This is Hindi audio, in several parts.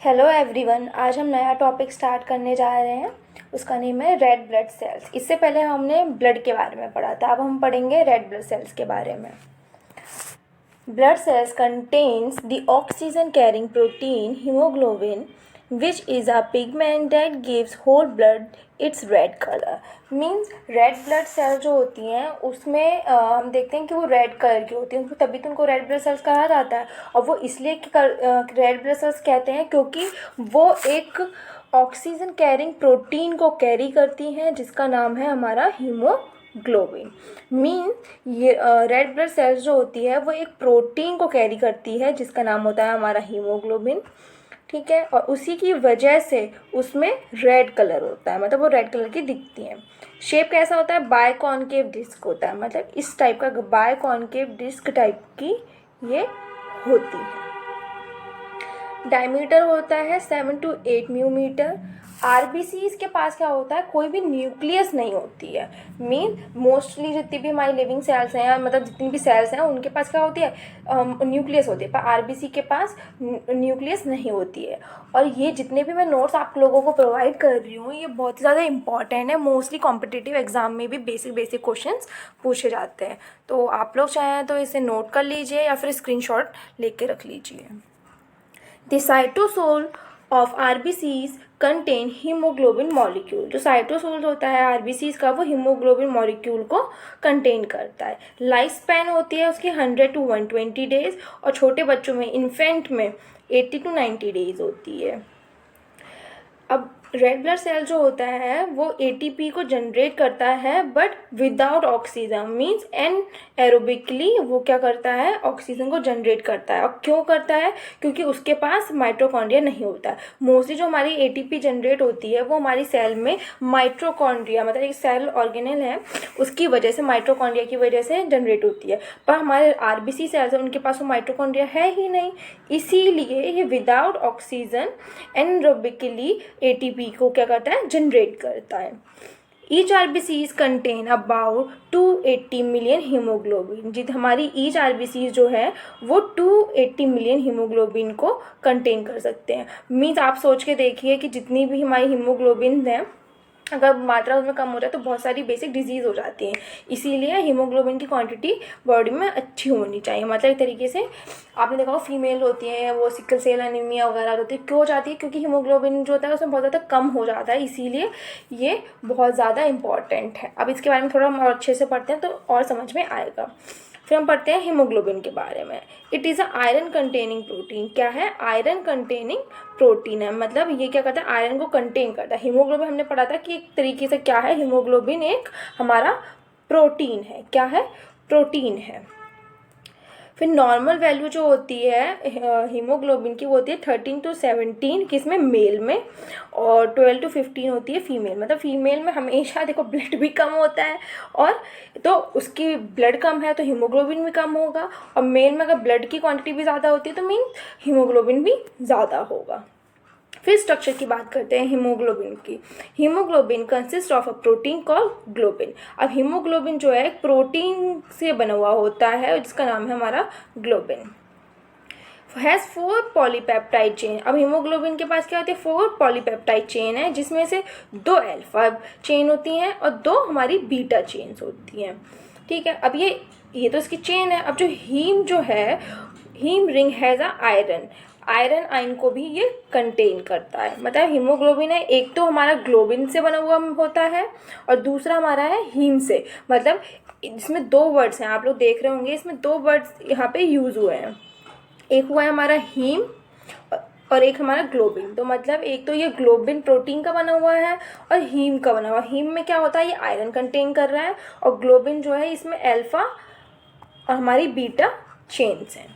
हेलो एवरीवन, आज हम नया टॉपिक स्टार्ट करने जा रहे हैं। उसका नेम है रेड ब्लड सेल्स। इससे पहले हमने ब्लड के बारे में पढ़ा था, अब हम पढ़ेंगे रेड ब्लड सेल्स के बारे में। Blood cells contains the oxygen carrying protein hemoglobin, which is a pigment that gives whole blood its red color. Means red blood cell जो होती हैं उसमें हम देखते हैं कि वो रेड कलर की होती हैं, तभी तो उनको रेड ब्लड सेल्स कहा जाता है। और वो इसलिए रेड ब्लड सेल्स कहते हैं क्योंकि वो एक ऑक्सीजन कैरिंग प्रोटीन को कैरी करती हैं जिसका नाम है हमारा हीमोग्लोबिन। मीन ये रेड ब्लड सेल्स जो होती है वो एक प्रोटीन को कैरी करती है जिसका नाम होता है हमारा हीमोग्लोबिन, ठीक है। और उसी की वजह से उसमें रेड कलर होता है, मतलब वो रेड कलर की दिखती हैं। शेप कैसा होता है? बायकॉन्केव डिस्क होता है, मतलब इस टाइप का बायकॉन्केव डिस्क टाइप की ये होती है। डायमीटर होता है 7 to 8 मिलीमीटर। आरबीसीज के पास क्या होता है? कोई भी न्यूक्लियस नहीं होती है। मीन मोस्टली जितनी भी हमारी लिविंग सेल्स हैं, मतलब जितनी भी सेल्स हैं उनके पास क्या होती है? न्यूक्लियस होती है, पर आरबीसी के पास न्यूक्लियस नहीं होती है। और ये जितने भी मैं नोट्स आप लोगों को प्रोवाइड कर रही हूँ ये बहुत ज़्यादा इंपॉर्टेंट है। मोस्टली कॉम्पिटिटिव एग्जाम में भी बेसिक क्वेश्चंस पूछे जाते हैं, तो आप लोग चाहें तो इसे नोट कर लीजिए या फिर स्क्रीनशॉट लेके रख लीजिए। The cytosol of RBCs contain hemoglobin molecule। जो साइटोसोल होता है RBCs का वो हीमोग्लोबिन मॉलिक्यूल को कंटेन करता है। लाइफ स्पैन होती है उसकी 100 to 120 डेज और छोटे बच्चों में इन्फेंट में 80 to 90 डेज होती है। अब रेड ब्लड सेल जो होता है वो एटीपी को जनरेट करता है but without oxygen. Means aerobically वो क्या करता है? ऑक्सीजन को जनरेट करता है। और क्यों करता है? क्योंकि उसके पास माइटोकॉन्ड्रिया नहीं होता है। मोस्टली जो हमारी एटीपी जनरेट होती है वो हमारी सेल में माइटोकॉन्ड्रिया, मतलब एक सेल ऑर्गेनेल है उसकी वजह से, माइटोकॉन्ड्रिया की वजह से जनरेट होती है। पर हमारे आरबीसी सेल्स हैं उनके पास वो माइटोकॉन्ड्रिया है ही नहीं, इसीलिए ये विदाउट ऑक्सीजन एनरोबिकली एटीपी को क्या करता है? जनरेट करता है। Each RBCs contain about 280 million haemoglobin. जित हमारी ईच आरबीसीज जो है वो 280 मिलियन हीमोग्लोबिन को कंटेन कर सकते हैं। मीन्स आप सोच के देखिए कि जितनी भी हमारी हीमोग्लोबिन है अगर मात्रा उसमें कम हो जाए तो बहुत सारी बेसिक डिजीज़ हो जाती हैं। इसीलिए हीमोग्लोबिन की क्वांटिटी बॉडी में अच्छी होनी चाहिए। मतलब एक तरीके से आपने देखा हो फीमेल होती हैं वो सिकल सेल एनीमिया वगैरह होती है, क्यों हो जाती है? क्योंकि हीमोग्लोबिन जो होता है उसमें बहुत ज़्यादा कम हो जाता है, इसीलिए ये बहुत ज़्यादा इंपॉर्टेंट है। अब इसके बारे में थोड़ा और अच्छे से पढ़ते हैं तो और समझ में आएगा। फिर हम पढ़ते हैं हीमोग्लोबिन के बारे में। It is a iron containing protein. क्या है? आयरन कंटेनिंग प्रोटीन है, मतलब ये क्या करता है? आयरन को कंटेन करता है। हीमोग्लोबिन हमने पढ़ा था कि एक तरीके से क्या है? हीमोग्लोबिन एक हमारा प्रोटीन है। क्या है? प्रोटीन है। फिर नॉर्मल वैल्यू जो होती है हीमोग्लोबिन की वो होती है 13 to 17 किसमें? मेल में, और 12 to 15 होती है फीमेल। मतलब फीमेल में हमेशा देखो ब्लड भी कम होता है, और तो उसकी ब्लड कम है तो हीमोग्लोबिन भी कम होगा, और मेल में अगर ब्लड की क्वांटिटी भी ज़्यादा होती है तो मीन हीमोग्लोबिन भी ज़्यादा होगा। फिर स्ट्रक्चर की बात करते हैं हीमोग्लोबिन की। Haemoglobin consist of a protein called globin. अब हीमोग्लोबिन जो है एक प्रोटीन से बना हुआ होता है जिसका नाम है हमारा ग्लोबिन। Has 4 polypeptide chain. अब हीमोग्लोबिन के पास क्या होती है? 4 पॉलीपेप्टाइड चेन है जिसमें से 2 अल्फा चेन होती हैं और 2 हमारी बीटा चेन्स होती हैं, ठीक है। अब ये तो इसकी चेन है। अब जो हीम जो है, haem ring has a iron ion को भी ये कंटेन करता है। मतलब हीमोग्लोबिन है एक तो हमारा ग्लोबिन से बना हुआ होता है और दूसरा हमारा है हीम से। मतलब इसमें 2 वर्ड्स हैं, आप लोग देख रहे होंगे इसमें 2 वर्ड्स यहाँ पे यूज़ हुए हैं। एक हुआ है हमारा हीम और एक हमारा ग्लोबिन। तो मतलब एक तो ये ग्लोबिन प्रोटीन का बना हुआ है और हीम का बना हुआ है। हीम में क्या होता है? ये आयरन कंटेन कर रहा है, और ग्लोबिन जो है इसमें अल्फा और हमारी बीटा चेन्स हैं।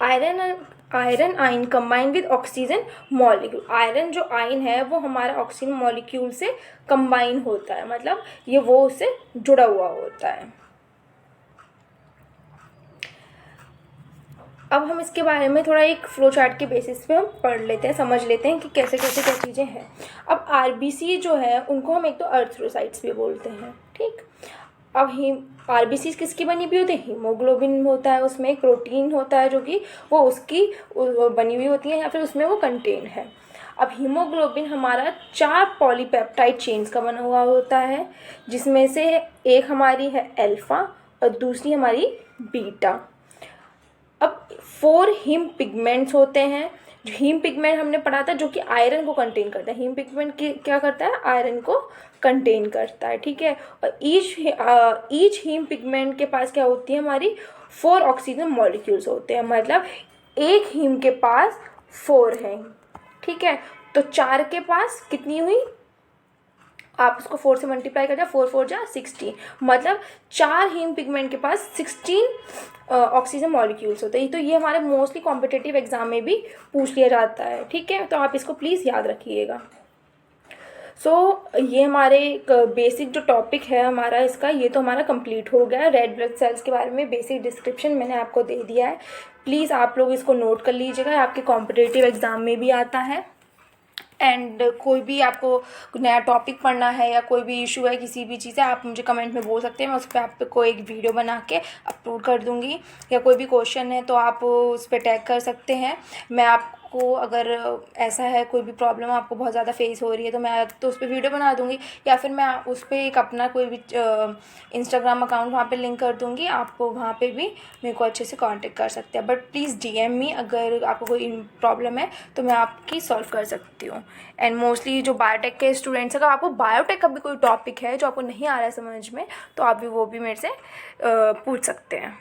Iron ion combine with oxygen molecule. Iron जो आयन है वो हमारा ऑक्सीजन मॉलिक्यूल से कंबाइन होता है, मतलब ये वो उससे जुड़ा हुआ होता है। अब हम इसके बारे में थोड़ा एक फ्लो चार्ट के बेसिस पे हम पढ़ लेते हैं, समझ लेते हैं कि कैसे कैसे क्या चीज़ें हैं। अब आरबीसी जो है उनको हम एक तो अर्थ्रोसाइट्स भी बोलते हैं, ठीक। अब आरबीसी किसकी बनी हुई होती है? हीमोग्लोबिन होता है, उसमें एक प्रोटीन होता है जो कि वो उसकी बनी हुई होती है या फिर उसमें वो कंटेन है। अब हीमोग्लोबिन हमारा 4 पॉलीपेप्टाइड चेन्स का बना हुआ होता है, जिसमें से एक हमारी है अल्फ़ा और दूसरी हमारी बीटा। अब 4 हीम पिगमेंट्स होते हैं। जो हीम पिगमेंट हमने पढ़ा था जो कि आयरन को कंटेन करता है। हीम पिगमेंट क्या करता है? आयरन को कंटेन करता है, ठीक है। और ईच हीम पिगमेंट के पास क्या होती है? हमारी 4 ऑक्सीजन मॉलिक्यूल्स होते हैं, मतलब एक हीम के पास 4 हैं, ठीक है। तो 4 के पास कितनी हुई? आप उसको 4 से मल्टीप्लाई कर जाए, 4 4 जा 16, मतलब 4 हीम पिगमेंट के पास 16 ऑक्सीजन मॉलिक्यूल्स होते हैं। तो ये हमारे मोस्टली कॉम्पिटिटिव एग्जाम में भी पूछ लिया जाता है, ठीक है। तो आप इसको प्लीज़ याद रखिएगा। ये हमारे एक बेसिक जो टॉपिक है हमारा इसका, ये तो हमारा कंप्लीट हो गया। रेड ब्लड सेल्स के बारे में बेसिक डिस्क्रिप्शन मैंने आपको दे दिया है। प्लीज़ आप लोग इसको नोट कर लीजिएगा, आपके कॉम्पिटिटिव एग्ज़ाम में भी आता है। एंड कोई भी आपको नया टॉपिक पढ़ना है या कोई भी इशू है किसी भी चीज़ है, आप मुझे कमेंट में बोल सकते हैं। मैं उस पर आपको एक वीडियो बना के अपलोड कर दूँगी। या कोई भी क्वेश्चन है तो आप उस पर टैग कर सकते हैं। मैं आपको अगर ऐसा है कोई भी प्रॉब्लम आपको बहुत ज़्यादा फेस हो रही है तो मैं तो उस पर वीडियो बना दूँगी, या फिर मैं उस पर एक अपना कोई भी इंस्टाग्राम अकाउंट वहाँ पे लिंक कर दूँगी। आप वहाँ पे भी मेरे को अच्छे से कांटेक्ट कर सकते हैं। बट प्लीज़ DM मी अगर आपको कोई प्रॉब्लम है तो मैं आपकी सॉल्व कर सकती हूँ। एंड मोस्टली जो बायोटेक के स्टूडेंट्स, अगर आपको बायोटेक का भी कोई टॉपिक है जो आपको नहीं आ रहा है समझ में, तो आप भी वो भी मेरे से पूछ सकते हैं।